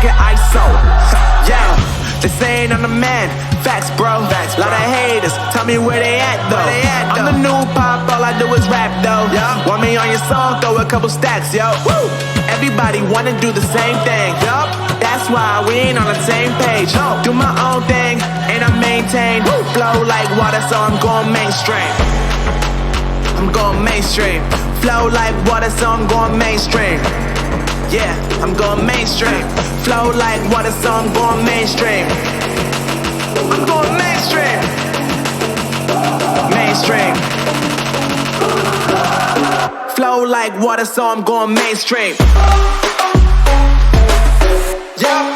drinking ISO. Yeah, they saying I'm the man. Facts, bro. Lot of haters, tell me where they at though. I'm the new pop, all I do is rap though. Want me on your song, throw a couple stacks, yo. Woo! Everybody wanna do the same thing. That's why we ain't on the same page. Do my own thing, and I maintain. Flow like water, so I'm going mainstream. I'm going mainstream. Flow like water, so I'm going mainstream. Yeah, I'm going mainstream. Flow like water, so I'm going mainstream. I'm going mainstream. Mainstream. Flow like water, so I'm going mainstream. Yeah.